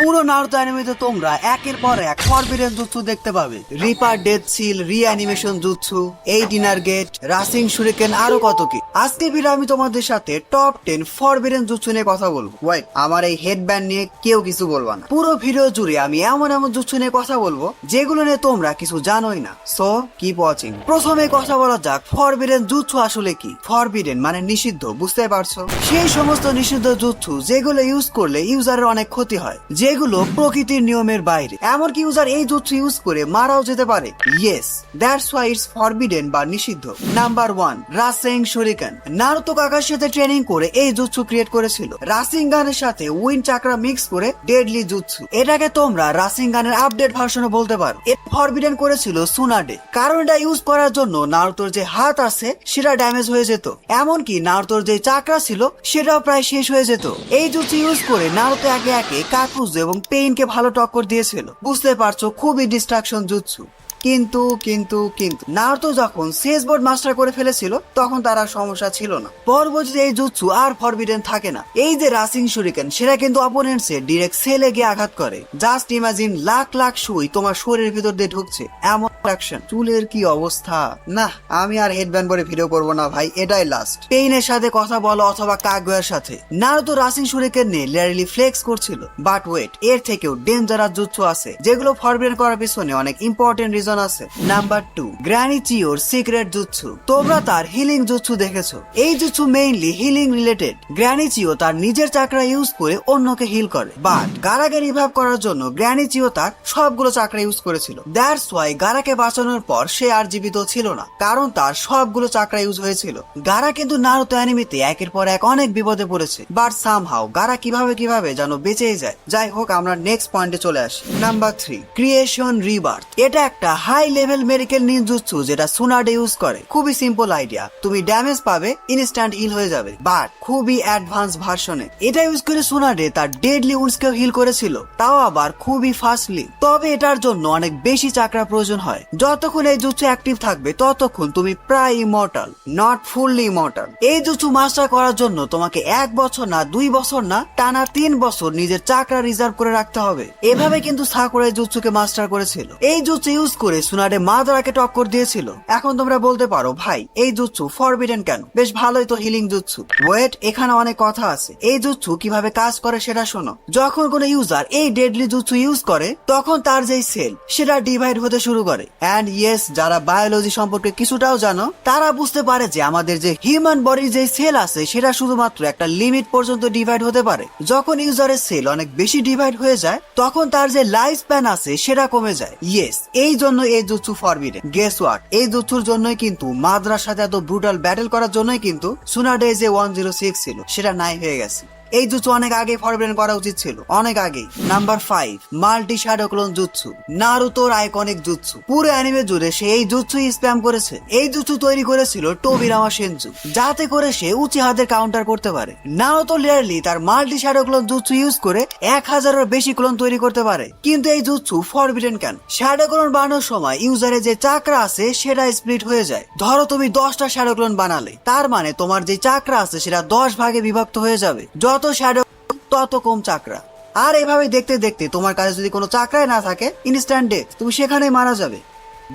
পুরো নারুতো অ্যানিমেতে তোমরা একের পর এক ফরবিডেন জুৎসু দেখতে পাবে। রিপার ডেথ সিল, রিঅ্যানিমেশন জুৎসু, এই ডিনার গেট, রাসিং শুরিকেন, আরো কত কি। আজকে ভিডিও আমি তোমাদের সাথে টপ 10 ফরবিডেন জুৎসু নিয়ে কথা বলবো। ওয়েট, আমার এই হেডব্যান্ড নিয়ে কেউ কিছু বলবা না। পুরো ভিডিও জুড়ে আমি এমন এমন জুৎসু নিয়ে কথা বলবো যেগুলো নিয়ে তোমরা কিছু জানোই না। So keep watching. প্রথমে কথা বলা যাক ফরবিডেন জুৎসু আসলে কি। ফরবিডেন মানে নিষিদ্ধ, বুঝতে পারছো? সেই সমস্ত নিষিদ্ধ জুৎসু যেগুলো ইউজ করলে ইউজারের অনেক ক্ষতি হয়, যেগুলো প্রকৃতির নিয়মের বাইরে। এমনকি ইউজার এই জুৎসু ইউজ করে মারাও যেতে পারে। Yes, that's why it's forbidden বা নিষিদ্ধ। Number 1, রাসেং shuriken. নারুতো কাকার সাথে ট্রেনিং করে এই জুৎসু ক্রিয়েট করেছিল। রাসিং গানের সাথে উইন্ড চাকরা মিক্স করে ডেডলি জুৎসু। এটাকে তোমরা রাসিং গানের আপডেট ভার্সনও বলতে পারো। এর ফরবিডেন করেছিল সুনাডে, কারণ এটা ইউজ করার জন্য নারুতোর যে হাত আছে সেটা ড্যামেজ হয়ে যেত। এমনকি নারুতোর যে চাকরা ছিল সেটাও প্রায় শেষ হয়ে যেত। এই জুৎসু ইউজ করে নারুতো একে একে কাকুজু এবং পেইনকে ভালো টক্কর দিয়েছিল। বুঝতে পারছো, খুবই ডিস্ট্রাকশন জুৎসু। কিন্তু কিন্তু কিন্তু নারুতো যখন সেজ বোর্ড মাস্টার করে ফেলেছিল তখন তার আর সমস্যা ছিল না। পরবর্তীতে এই জুৎসু আর ফরবিডেন থাকে না। এই যে রাসিং শুরিকেন, সেটা কিন্তু অপোনেন্টস এর ডিরেক্ট সেলে গিয়ে আঘাত করে। জাস্ট ইমাজিন, লাখ লাখ সুই তোমার শরীরের ভিতর দিয়ে ঢুকছে, এমন অ্যাকশন। চুলের কি অবস্থা। না, আমি আর হেডব্যান্ড পরে ভিডিও করবো না ভাই, এটাই লাস্ট। পেইনের সাথে কথা বলো অথবা কাগুয়ার সাথে। নারুতো রাসিং শুরিকেন নিয়ে লিটারালি ফ্লেক্স করছিল। বাট ওয়েট, এর থেকেও ডেঞ্জারাস জুৎসু আছে যেগুলো ফরবিডেন করার পিছনে অনেক ইম্পর্টেন্ট রিজন আছে। নাম্বার 2, গ্র্যানি চিওর সিক্রেট জুৎসু। তোমরা তার হিলিং জুৎসু দেখেছো। এই jutsu mainly healing related. Granny Chiyo তার নিজের চাকরা ইউজ করে অন্যকে হিল করে। বাট গারাকে রিভাইভ করার জন্য গ্র্যানি চিও তার সবগুলো চাকরা ইউজ করেছিল। দ্যাটস ওয়াই গারাকে বাঁচানোর পর সে আর জীবিত ছিল না, কারণ তার সবগুলো চাকরা ইউজ হয়েছিল। গারা কিন্তু নারুতো অ্যানিমেতে একের পর এক অনেক বিপদে পড়েছে, বাট সামহাউ গারা কিভাবে যেন বেঁচেই যায়। যাই হোক, আমরা নেক্সট পয়েন্টে চলে আসি। Number 3, creation rebirth. এটা একটা হাই লেভেল মেডিকেল নিনজুৎসু যেটা সুনাডে ইউজ করে। খুবই সিম্পল আইডিয়া, তুমি ড্যামেজ পাবে, ইনস্ট্যান্ট হিল হয়ে যাবে। বাট খুবই অ্যাডভান্স ভার্সনে। এটা ইউজ করে সুনাডে তার ডেডলি উন্ডসকেও হিল করেছিল, তাও আবার খুবই ফাস্টলি। তবে এটার জন্য অনেক বেশি চাকরা প্রয়োজন হয়। যতক্ষণ এই জুৎসু অ্যাক্টিভ থাকবে ততক্ষণ তুমি প্রায় ইমর্টাল, নট ফুললি ইমর্টাল। এই জুৎসু মাস্টার করার জন্য তোমাকে 1 বছর না 2 বছর না, টানা 3 বছর নিজের চাকরা রিজার্ভ করে রাখতে হবে। এভাবে কিন্তু সাকুরা এই জুৎসুকে মাস্টার করেছিল। এই জুৎসু ইউজ করে সুনাডে মাদারাকে টক্কর দিয়েছিল। এখন তোমরা বলতে পারো, ভাই এই জুৎসু ফরবিডেন কেন? বেশ ভালোই তো হিলিং জুৎসু। ওয়েট, এখানে অনেক কথা আছে। এই জুৎসু কিভাবে কাজ করে সেটা শোনো। যখন কোনো ইউজার এই ডেডলি জুৎসু ইউজ করে তখন তার যেই সেল সেটা ডিভাইড হতে শুরু করে। এন্ড ইয়েস, যারা বায়োলজি সম্পর্কে কিছুটাও জানো তারা বুঝতে পারে যে আমাদের যে হিউম্যান বডির যে সেল আছে সেটা শুধুমাত্র একটা লিমিট পর্যন্ত ডিভাইড হতে পারে। যখন ইউজারের সেল অনেক বেশি ডিভাইড হয়ে যায় তখন তার যে লাইফ স্প্যান আছে সেটা কমে যায়। ইয়েস, এই জন্য এই জুৎসু ফরবিডেন। গেস হোয়াট, এই জুৎসুর জন্যই কিন্তু মাদ্রার সাথে এত ব্রুটাল ব্যাটেল করার জন্যই কিন্তু সুনাডে যে 106 ছিল সেটা নাই হয়ে গেছে। এই জুৎসু অনেক আগে ফরবিডেন করা উচিত ছিল, অনেক আগে। Number 5, multi shadow clone jutsu. নারুতোর আইকনিক জুৎসু। পুরো অ্যানিমে জুড়ে সে এই জুৎসুই স্প্যাম করেছে। এই জুৎসু তৈরি করেছিল টোবিরামা সেনজু, যাতে করে সে উচিহাদের কাউন্টার করতে পারে। নারুতো লিটারলি তার multi shadow clone jutsu use করে 1000-এরও বেশি ক্লোন তৈরি করতে পারে। কিন্তু এই জুৎসু ফরবিডেন কেন? শ্যাডো ক্লোন বানানোর সময় ইউজারের যে চাকরা আছে সেটা স্প্লিট হয়ে যায়। ধরো তুমি 10টা শ্যাডো ক্লোন বানালে, তার মানে তোমার যে চাকরা আছে সেটা 10 ভাগে বিভক্ত হয়ে যাবে। যত শ্যাডো তত কম চাকরা। আর এভাবে দেখতে দেখতে তোমার কাছে যদি কোনো চাকরাই না থাকে, ইনস্ট্যান্ট ডেথ, তুমি সেখানেই মারা যাবে।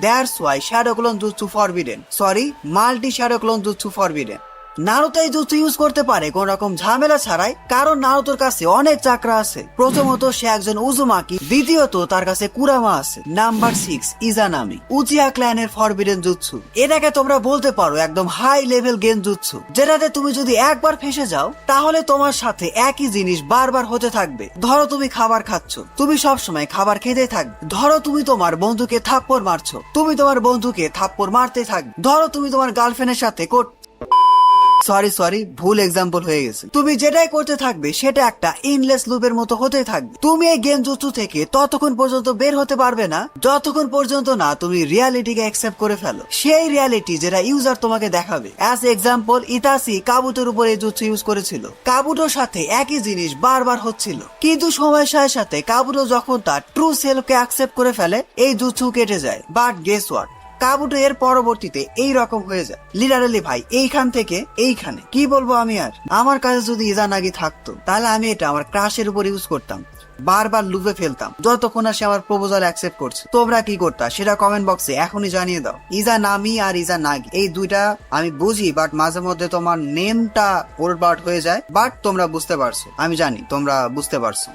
That's why shadow clone jutsu forbidden. Sorry, multi shadow clone jutsu forbidden. Naruto এই জুৎসু ইউজ করতে পারে কোন রকম ঝামেলা ছাড়াই, কারণ নারুতোর কাছে অনেক চাকরা আছে। প্রথমত সে একজন উজুমাকি, দ্বিতীয়ত তার কাছে কুরামা আছে। Number 6, Izanami. উচিহা ক্ল্যানের ফরবিডেন জুৎসু। এটাকে তোমরা বলতে পারো একদম হাই লেভেল গেন জুৎসু, যেটাতে তুমি যদি একবার ফেসে যাও তাহলে তোমার সাথে একই জিনিস বারবার হতে থাকবে। ধরো তুমি খাবার খাচ্ছ, তুমি সবসময় খাবার খেতে থাকবে। ধরো তুমি তোমার বন্ধুকে থাপ্পড় মারছো, তুমি তোমার বন্ধুকে থাপ্পড় মারতে থাকবে। ধরো তুমি তোমার গার্লফ্রেন্ডের সাথে সরি, ভুল এক্সাম্পল হয়ে গেছে। তুমি যেটাই করতে থাকবে সেটা একটা ইনলেস লুপের মতো হতে থাকবে। তুমি এই গেম জুৎসু থেকে ততক্ষণ পর্যন্ত বের হতে পারবে না যতক্ষণ পর্যন্ত না তুমি রিয়ালিটিকে অ্যাকসেপ্ট করে ফেলো। সেই রিয়ালিটি যেটা ইউজার তোমাকে দেখাবে। অ্যাজ এক্সাম্পল, ইতাসি কাবুটোর উপর এই জুৎসু ইউজ করেছিল। কাবুটোর সাথে একই জিনিস বারবার হচ্ছিল, কিন্তু সময়ের সাথে সাথে কাবুটো যখন তার ট্রু সেলফকে অ্যাকসেপ্ট করে ফেলে এই জুৎসু কেটে যায়। বাট গেস হোয়াট, কাবুটো এর পরবর্তীতে এই রকম হয়ে যায়। লিটারালি ভাই, এইখান থেকে এইখানে কি বলবো আমি আর। আমার কাছে যদি ইজানাগি থাকতো তাহলে আমি এটা আমার ক্রাশের উপর ইউজ করতাম। বারবার লুপে ফেলতাম যতক্ষণ না সে আমার প্রপোজাল অ্যাকসেপ্ট করছে। তোমরা কি করতা সেটা কমেন্ট বক্সে এখনই জানিয়ে দাও। ইজানামি আর ইজানাগি এই দুইটা আমি বুঝি, বাট মাঝে মধ্যে তোমার নেমটা ওলটপালট হয়ে যায়, বাট তোমরা বুঝতে পারছো, আমি জানি তোমরা বুঝতে পারছো।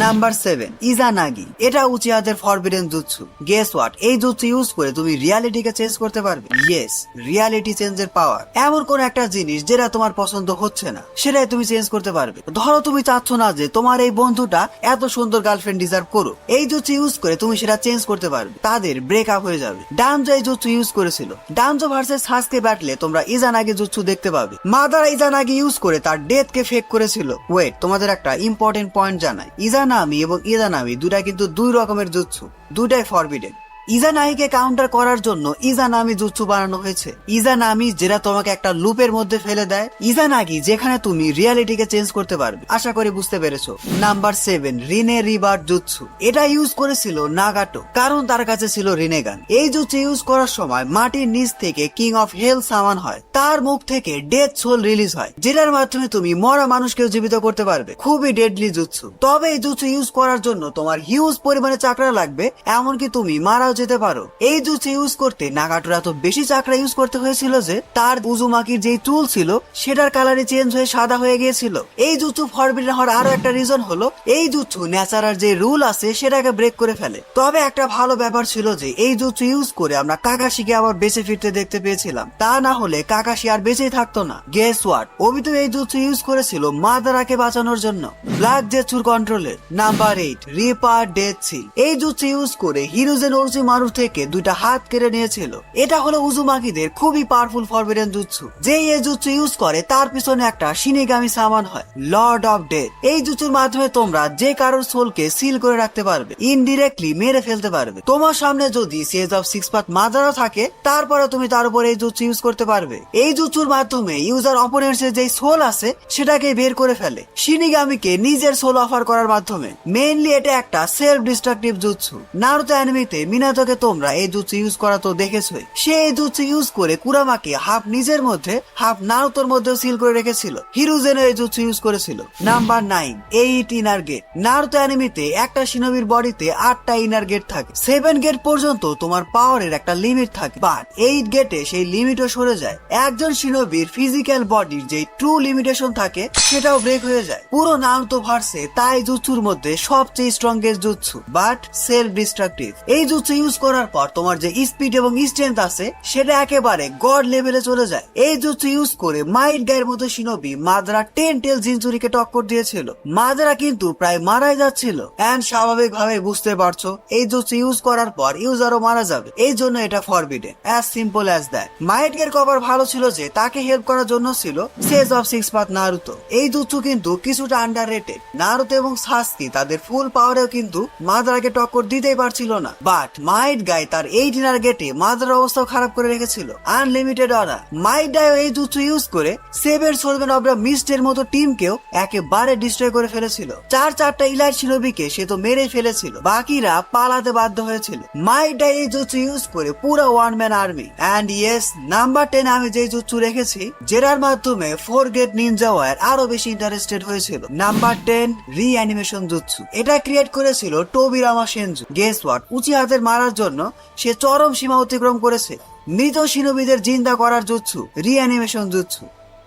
নাম্বার 7 ইজানাগি। এটা উচিহাদের ফরবিডেন জুৎসু। গেস হোয়াট, এই জুৎসু ইউজ করে তুমি রিয়ালিটিকে চেঞ্জ করতে পারবে। ইয়েস, রিয়ালিটি চেঞ্জের পাওয়ার। এমন কোন একটা জিনিস যেটা তোমার পছন্দ হচ্ছে না সেটাই তুমি চেঞ্জ করতে পারবে। ধরো তুমি চাচ্ছ না যে তোমার এই বন্ধুটা এত সুন্দর গার্লফ্রেন্ড ডিজার্ভ করো, এই জুৎসু ইউজ করে তুমি সেটা চেঞ্জ করতে পারবে, তাদের ব্রেকআপ হয়ে যাবে। ডানজো এই জুৎসু ইউজ করেছিল। ডানজো ভার্সেস সাসকে ব্যাটলে তোমরা ইজানাগি জুৎসু দেখতে পাবে। মাদারা ইজানাগি ইউজ করে তার ডেথ কে ফেক করেছিল। ওয়েট, তোমাদের একটা ইম্পর্টেন্ট পয়েন্ট জানাই, ইজানামি এবং ইজানামি দুটা কিন্তু দুই রকমের জুৎসু, দুটাই ফরবিডেন। ইজানামিকে কাউন্টার করার জন্য ইজানামি জুৎসু বানানো হয়েছে। ইজানামি যেটা তোমাকে একটা লুপের মধ্যে ফেলে দেয়, ইজানাগি যেখানে তুমি রিয়ালিটিকে চেঞ্জ করতে পারবে। আশা করি বুঝতে পেরেছো। Number 7 Rinne rebirth jutsu. এটা ইউজ করেছিল নাগাটো, কারণ তার কাছে ছিল রিনেগান। এই জুৎসু ইউজ করার সময় মাটির নিচ থেকে কিং অফ হেল সামান হয়, তার মুখ থেকে ডেথ সোল রিলিজ হয়, যেটার মাধ্যমে তুমি মরা মানুষকেও জীবিত করতে পারবে। খুবই ডেডলি জুৎসু। তবে এই জুৎসু ইউজ করার জন্য তোমার হিউজ পরিমাণে চাকরা লাগবে, এমনকি তুমি মারা যেতে পারো। এই জুৎসু ইউজ করতে নাগাটোর এত বেশি চাকরা ইউজ করতে হয়েছিল যে তার উজুমাকির যে চুল ছিল সেটার কালারে চেঞ্জ হয়ে সাদা হয়ে গিয়েছিল। এই জুৎসু ফরবিডেন হওয়ার আরো একটা রিজন হলো এই জুৎসু ন্যাচারাল যে রুল আছে সেটাকে ব্রেক করে ফেলে। তবে একটা ভালো ব্যাপার ছিল যে এই জুৎসু ইউজ করে আমরা কাকাশিকে আবার বেঁচে ফিরতে দেখতে পেয়েছিলাম, তা না হলে কাকাশি আর বেঁচেই থাকতো না। গেস হোয়াট, ওবিতো এই জুৎসু ইউজ করেছিল মাদারাকে বাঁচানোর জন্য ব্ল্যাক জেটসুর কন্ট্রোলের। Number 8 reaper death seal. এই জুৎসু ইউজ করে হিরোজেন ওরচিমারু থেকে দুইটা হাত কেড়ে নিয়েছিল। এটা হলো উজুমাকিদের খুবই পাওয়ারফুল ফরবিডেন জুৎসু। যে এই জুৎসু ইউজ করে তার পিছনে একটা শিনিগামি সামান হয়, লর্ড অফ ডেথ। এই জুৎসুর মাধ্যমে তোমরা যে কারোর সোলকে সিল করে রাখতে পারবে, ইনডিরেক্টলি মেরে ফেলতে পারবে। তোমার সামনে যদি সেজ অফ সিক্স পাথ মাদারও থাকে, তারপরে তুমি তার উপর এই জুৎসু ইউজ করতে পারবে। এই জুৎসুর মাধ্যমে ইউজার অপোনেন্টসের যে সোল আছে সেটাকে বের করে ফেলে শিনিগামিকে নিজের সোল অফার করার মাধ্যমে। মেইনলি এটা একটা সেলফ ডিস্ট্রাকটিভ জুৎসু। নারুতো অ্যানিমেতে মিনাতোকে তোমরা এই জুৎসু ইউজ করা তো দেখেছই। সে এই জুৎসু ইউজ করে কুরামাকে হাফ নিজের মধ্যে হাফ নারুতোর মধ্যেও সিল করে রেখেছিল। হিরোজেনও এই জুৎসু ইউজ করেছিল। Number 9 8 inner gate. নারুতো অ্যানিমেতে একটা শিনোবির বডিতে 8টা ইনার গেট থাকে। 7 গেট পর্যন্ত তোমার পাওয়ারের একটা লিমিট থাকে, বাট 8 গেটে সেই লিমিটও সরে যায়। একজন শিনোবির ফিজিক্যাল বডির যে ট্রু লিমিটেশন থাকে সেটাও ব্রেক হয়ে যায়। পুরো নারুতো ভার্সে তাই জুৎসুর মধ্যে সবচেয়ে strongest jutsu, but self destructive. এই জুৎসু ইউজ করার পর তোমার যে স্পিড এবং স্ট্রেংথ আছে সেটা একেবারে গড লেভেলে চলে যায়। এই জুৎসু ইউজ করে মাইট গায়ের মতো শিনোবি মাদারা 10 টেল জিনচুরিকে টক্কর দিয়েছিল। মাদারা কিন্তু প্রায় মারাই যাচ্ছিল, এন্ড স্বাভাবিকভাবে বুঝতে পারছো এই জুৎসু ইউজ করার পর ইউজারও মারা যাবে, এই জন্য এটা forbidden. As simple as that. Might গের কভার ভালো ছিল যে তাকে হেল্প করার জন্য ছিল sage of six path Naruto. এই জুৎসু কিন্তু কিছুটা আন্ডাররেটেড। নারুতো এবং সাসকি তাদের ফুল পাওয়ারেও কিন্তু মাদারাকে টক্কর দিতেই পারছিল না, বাট মাইট গাই তার 8 ইনার গেটে মাদারার অবস্থাও খারাপ করে রেখেছিল। আনলিমিটেড অরা। মাইট গাইও এই জুৎসু ইউজ করে সেভেন সোলভেন অফ দ্য মিস্টের মতো টিমকেও একেবারে ডিস্ট্রয় করে ফেলেছিল। 4টা ইলাইট শিনোবিকে সে তো মেরে ফেলেছিল, বাকিরা পালাতে বাধ্য হয়েছিল। মাইট গাই এই জুৎসু ইউজ করে পুরো one man army. And yes, number 10 আমি যে জুৎসু রেখেছি যেটার মাধ্যমে 4 গেট নিনজা ওয়ার আরো বেশি ইন্টারেস্টেড হয়েছিল। Number 10 reanimation jutsu. এটা ক্রিয়েট করেছিল টোবিরামা সেনজু। গেস হোয়াট, উচিহাদের মারার জন্য সে চরম সীমা অতিক্রম করেছে। মৃত শিনোবিদের জিন্দা করার জুৎসু, রিঅ্যানিমেশন জুৎসু।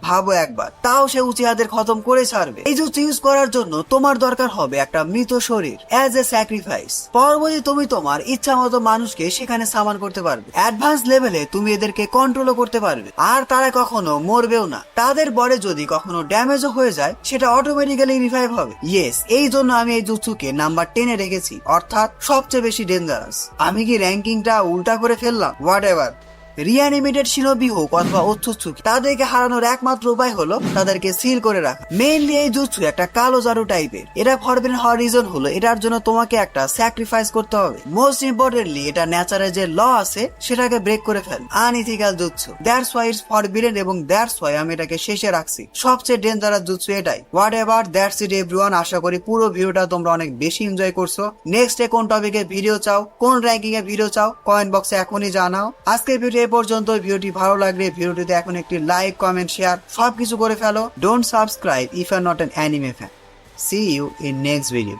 ভাবো একবার, তাও সে উচিহাদের খতম করে ছাড়বে। এই জুৎসু ইউজ করার জন্য তোমার দরকার হবে একটা মৃত শরীর অ্যাজ এ স্যাক্রিফাইস। পরবর্তী তুমি তোমার ইচ্ছা মতো মানুষকে সেখানে সামান করতে পারবে। অ্যাডভান্স লেভেলে তুমি এদেরকে কন্ট্রোলও করতে পারবে, আর তারা কখনো মরবেও না। তাদের বডি যদি কখনো ড্যামেজও হয়ে যায় সেটা অটোমেটিক্যালি রিভাইভ হবে। ইয়েস, এই জন্য আমি এই জুৎসুকে নাম্বার 10 এ রেখেছি, অর্থাৎ সবচেয়ে বেশি ডেঞ্জারাস। আমি কি র্যাঙ্কিংটা উল্টা করে ফেললাম? What ever. রিঅ্যানিমেটেড শিনোবি হোক অথবা ওৎসুৎসুকি, তাদেরকে হারানোর একমাত্র উপায় হলো তাদেরকে সিল করে রাখা। মেইনলি এই জুৎসু একটা কালো জারু টাইপের। এটা ফরবিডেন হওয়ার রিজন হলো এটার জন্য তোমাকে একটা স্যাক্রিফাইস করতে হবে। মোস্ট ইম্পর্টেন্টলি এটা ন্যাচারাল যে ল আছে সেটাকে ব্রেক করে ফেল। Unethical jutsu, that's why it's forbidden, এবং দ্যাটস ওয়াই আমি এটাকে শেষে রাখছি। সবচেয়ে ডেঞ্জারাস জুৎসু এটাই। Whatever, that's it everyone. আশা করি পুরো ভিডিওটা তোমরা অনেক বেশি এনজয় করছো। নেক্সট কোন টপিকে ভিডিও চাও, কোন র্যাঙ্কিং এ ভিডিও চাও, কমেন্ট বক্সে এখনই জানাও। আজকের ভিডিও এ পর্যন্ত। ভিডিওটি ভালো লাগলে ভিডিওটিতে এখন একটি লাইক, কমেন্ট, শেয়ার সবকিছু করে ফেলো। Don't subscribe if you are not an anime fan. See you in next video.